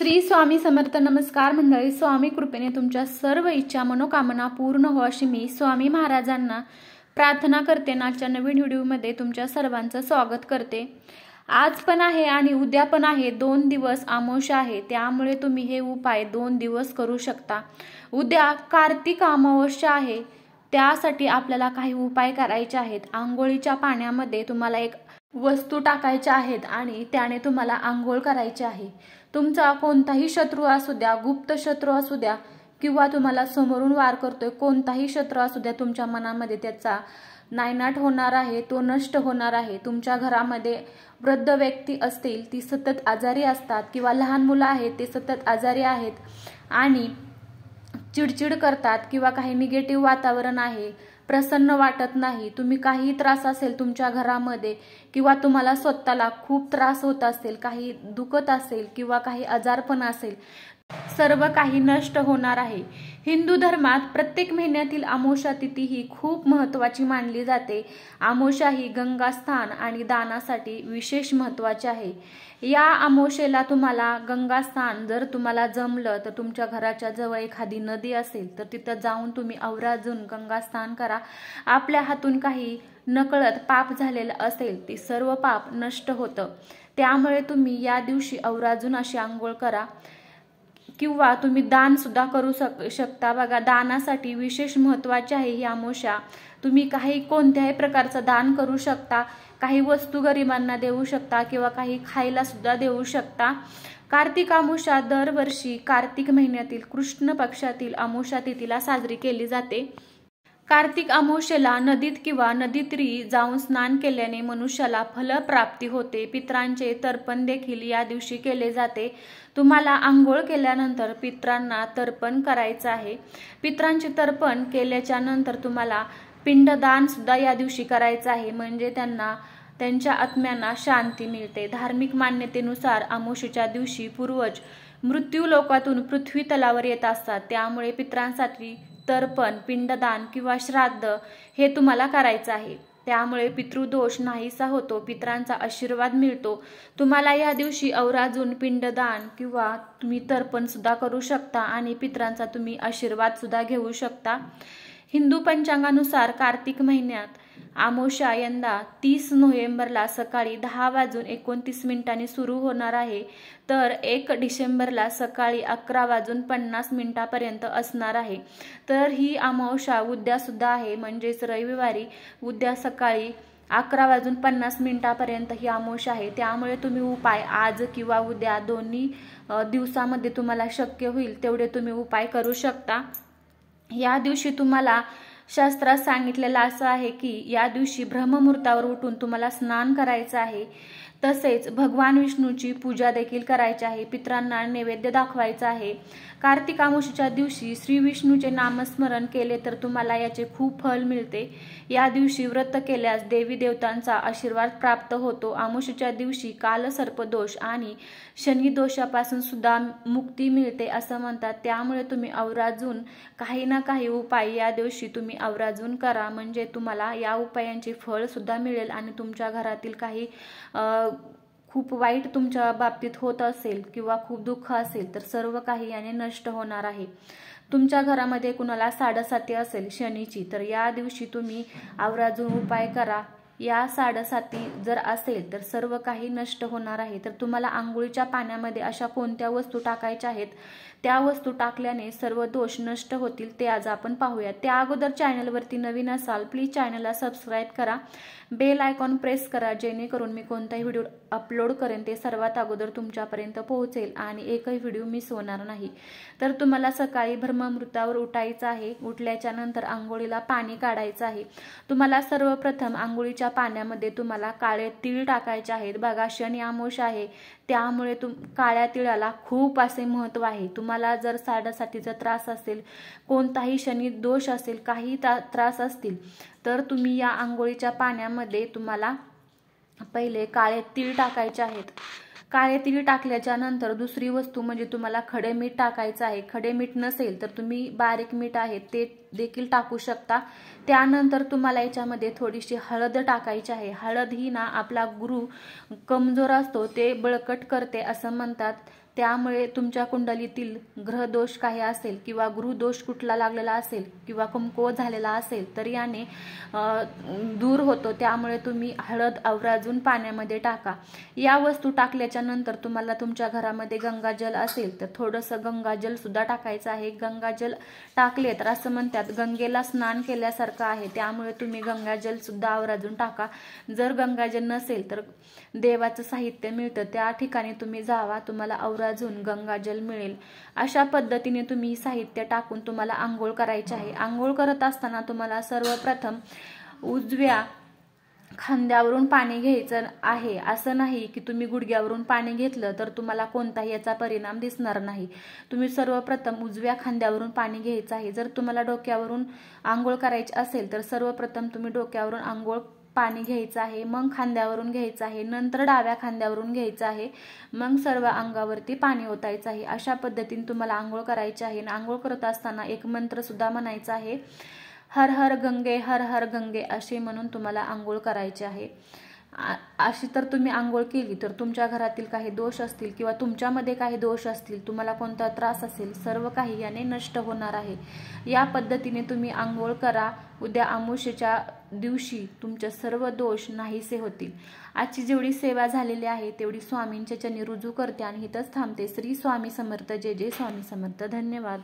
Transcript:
श्री स्वामी समर्थ. नमस्कार मंडळी. स्वामी कृपेने तुमच्या सर्व इच्छा मनोकामना पूर्ण हो अशी मी स्वामी महाराजांना प्रार्थना करते. आजच्या नवीन व्हिडिओमध्ये तुमच्या सर्वांचं स्वागत करते. आज पण आहे आणि उद्या पण आहे. 2 दिवस अमावस्या आहे, त्यामुळे तुम्ही हे उपाय 2 दिवस करू शकता. उद्या कार्तिक अमावस्या आहे, त्यासाठी आपल्याला काही उपाय करायचे आहेत. आंघोळीच्या पाण्यामध्ये तुम्हाला एक वस्तू टाकायच्या आहेत आणि त्याने तुम्हाला आंघोळ करायची आहे. तुमचा कोणताही शत्रू असू द्या, गुप्त शत्रू असू द्या किंवा तुम्हाला समोरून वार करतोय कोणताही शत्रू असू द्या, तुमच्या मनामध्ये त्याचा नायनाट होणार आहे, तो नष्ट होणार आहे. तुमच्या घरामध्ये वृद्ध व्यक्ती असतील, ती सतत आजारी असतात किंवा लहान मुलं आहेत, ते सतत आजारी आहेत आणि चिडचिड करतात किंवा काही निगेटिव्ह वातावरण आहे, प्रसन्न वाटत नाही. तुम्ही काही त्रास असेल तुमच्या घरामध्ये किंवा तुम्हाला स्वतःला खूप त्रास होत असेल, काही दुखत असेल किंवा काही आजारपण असेल, सर्व काही नष्ट होणार आहे. हिंदू धर्मात प्रत्येक महिन्यातील अमावस्या तिथी ही खूप महत्त्वाची मानली जाते. अमावस्या ही गंगास्नान आणि दानासाठी विशेष महत्त्वाची आहे. या अमावस्येला तुम्हाला गंगास्नान जर तुम्हाला जमलं तर तुमच्या घराच्या जवळ एखादी नदी असेल तर तिथं जाऊन तुम्ही आवर्जून गंगास्नान करा. आपल्या हातून काही नकळत पाप झालेलं असेल ते सर्व पाप नष्ट होतं. त्यामुळे तुम्ही या दिवशी आवर्जून अशी आंघोळ करा किंवा तुम्ही दान सुद्धा करू शकता. बघा, दानासाठी विशेष महत्त्वाची आहे ही अमावस्या. तुम्ही कोणत्याही प्रकारचं दान करू शकता. काही वस्तू गरिबांना देऊ शकता किंवा काही खायला सुद्धा देऊ शकता. कार्तिक अमावस्या दरवर्षी कार्तिक महिन्यातील कृष्ण पक्षातील अमावस्या तिथीला साजरी केली जाते. कार्तिक अमावस्येला नदीत किंवा नदीतीरी जाऊन स्नान केल्याने मनुष्याला फलप्राप्ती होते. पितरांचे तर्पण देखील या दिवशी केले जाते. तुम्हाला आंघोळ केल्यानंतर पितरांना तर्पण करायचं आहे. पितरांचे तर्पण केल्याच्या नंतर तुम्हाला पिंडदान सुद्धा या दिवशी करायचं आहे, म्हणजे त्यांच्या आत्म्यांना शांती मिळते. धार्मिक मान्यतेनुसार अमावस्येच्या दिवशी पूर्वज मृत्यू लोकातून पृथ्वी तलावर येत असतात. त्यामुळे पितरांसाठी तर्पण, पिंडदान किंवा श्राद्ध हे तुम्हाला करायचं आहे. त्यामुळे पितृदोष नाहीसा होतो, पितरांचा आशीर्वाद मिळतो. तुम्हाला या दिवशी आवर्जून पिंडदान किंवा तुम्ही तर्पण सुद्धा करू शकता आणि पितरांचा तुम्ही आशीर्वाद सुद्धा घेऊ शकता. हिंदू पंचांगानुसार कार्तिक महिन्यात अमावस्या यंदा 30 नोव्हेंबरला सकाळी 10:29 सुरू होणार आहे, तर 1 डिसेंबरला सकाळी 11:50 असणार आहे. तर ही अमावस्या उद्या सुद्धा आहे, म्हणजेच रविवारी उद्या सकाळी 11:50 ही अमावस्या आहे. त्यामुळे तुम्ही उपाय आज किंवा उद्या दोन्ही दिवसामध्ये तुम्हाला शक्य होईल तेवढे तुम्ही उपाय करू शकता. या दिवशी तुम्हाला शास्त्रात सांगितलेलं असं आहे की या दिवशी ब्रह्ममुहूर्तावर उठून तुम्हाला स्नान करायचं आहे. तसेच भगवान विष्णूची पूजा देखील करायची आहे. पितरांना नैवेद्य दाखवायचा आहे. कार्तिक अमावस्येच्या दिवशी श्री विष्णूचे नामस्मरण केले तर तुम्हाला याचे खूप फल मिळते. या दिवशी व्रत केल्यास देवी देवतांचा आशीर्वाद प्राप्त होतो. अमावस्येच्या दिवशी कालसर्पदोष आणि शनी दोषापासून सुद्धा मुक्ती मिळते असं म्हणतात. त्यामुळे तुम्ही आवर्जून काही ना काही उपाय या दिवशी तुम्ही आवर्जून करा, म्हणजे तुम्हाला या उपायांचे फळ सुद्धा मिळेल आणि तुमच्या घरातील काही खूप वाईट तुमच्या बाबतीत होत असेल किंवा खूप दुःख असेल तर सर्व काही याने नष्ट होणार आहे. तुमच्या घरामध्ये कुणाला साडेसाती असेल शनीची, तर या दिवशी तुम्ही आवर्जून उपाय करा. या साडेसाती जर असेल तर सर्व काही नष्ट होणार आहे. तर तुम्हाला आंघोळीच्या पाण्यामध्ये अशा कोणत्या वस्तू टाकायच्या आहेत, त्या वस्तू टाकल्याने सर्व दोष नष्ट होतील, ते आज आपण पाहूया. त्या अगोदर चॅनलवरती नवीन असाल प्लीज चॅनलला सबस्क्राईब करा, बेल आयकॉन प्रेस करा, जेणेकरून मी कोणताही व्हिडिओ अपलोड करेन ते सर्वात अगोदर तुमच्यापर्यंत पोहोचेल आणि एकही व्हिडिओ मिस होणार नाही. तर तुम्हाला सकाळी ब्रह्ममुहूर्तावर उठायचं आहे. उठल्याच्या नंतर आंघोळीला पाणी काढायचं आहे. तुम्हाला सर्वप्रथम आंघोळीच्या पाण्यामध्ये तुम्हाला काळे तीळ टाकायचे आहेत. बघा, शनी अमावस्या आहे, त्यामुळे काळ्या तिळाला खूप असे महत्त्व आहे. तुम्हाला जर साडेसातीचा त्रास असेल, कोणताही शनी दोष असेल, काही त्रास असतील तर तुम्ही या आंघोळीच्या पाण्यामध्ये तुम्हाला पहिले काळे तीळ टाकायचे आहेत. काळे तीळ टाकल्याच्या नंतर दुसरी वस्तू म्हणजे तुम्हाला खडे मीठ टाकायचं आहे. खडे मीठ नसेल तर तुम्ही बारीक मीठ आहे ते देखील टाकू शकता. त्यानंतर तुम्हाला याच्यामध्ये थोडीशी हळद टाकायची आहे. हळद ही ना आपला गुरु कमजोर असतो ते बळकट करते असं म्हणतात. त्यामुळे तुमच्या कुंडलीतील ग्रहदोष काही असेल किंवा गुरुदोष कुठला लागलेला असेल किंवा कमकुवत झालेला असेल तर याने दूर होतो। त्यामुळे तुम्ही हळद आवर्जून पाण्यामध्ये टाका। या वस्तू टाकल्याच्या नंतर तुम्हाला तुमच्या घरामध्ये गंगाजल असेल तर थोडंसं गंगाजल सुद्धा टाकायचं आहे। गंगाजल टाकले तर असं म्हणतात गंगेला स्नान केल्यासारखं आहे, त्यामुळे तुम्ही गंगाजल सुद्धा आवर्जून टाका। जर गंगाजल नसेल तर देवाचं साहित्य मिळतं त्या ठिकाणी तुम्ही जावा, तुम्हाला आवर्जून गंगाजल मिळेल। अशा पद्धतीने तुम्ही साहित्य टाकून तुम्हाला आंघोळ करायची आहे। आंघोळ करत असताना तुम्हाला सर्वप्रथम उजव्या खांद्यावरून पाणी घ्यायचं आहे। असं नाही की तुम्ही गुडघ्यावरून पाणी घेतलं तर तुम्हाला कोणताही याचा परिणाम दिसणार नाही। तुम्ही सर्वप्रथम उजव्या खांद्यावरून पाणी घ्यायचं आहे। जर तुम्हाला डोक्यावरून आंघोळ करायची असेल तर सर्वप्रथम तुम्ही डोक्यावरून पाणी घ्यायचं आहे, मग खांद्यावरून घ्यायचं आहे, नंतर डाव्या खांद्यावरून घ्यायचं आहे, मग सर्व अंगावरती पाणी ओतायचं आहे। अशा पद्धतीने तुम्हाला आंघोळ करायची आहे। आंघोळ करत असताना एक मंत्र सुद्धा म्हणायचा आहे, हर हर गंगे हर हर गंगे असे म्हणून तुम्हाला आंघोळ करायचे आहे। अशी तर तुम्ही आंघोळ केली तर तुमच्या घरातील काही दोष असतील किंवा तुमच्यामध्ये काही दोष असतील, तुम्हाला कोणता त्रास असेल, सर्व काही याने नष्ट होणार आहे। या पद्धतीने तुम्ही आंघोळ करा। उद्या अमावस्येच्या दिवशी तुमचे सर्व दोष नाहीसे होतील। आजची जेवढी सेवा झालेली आहे तेवढी स्वामींच्या चरणी रुजू करते आणि इथंच थांबते। श्री स्वामी समर्थ। जय जय स्वामी समर्थ। धन्यवाद।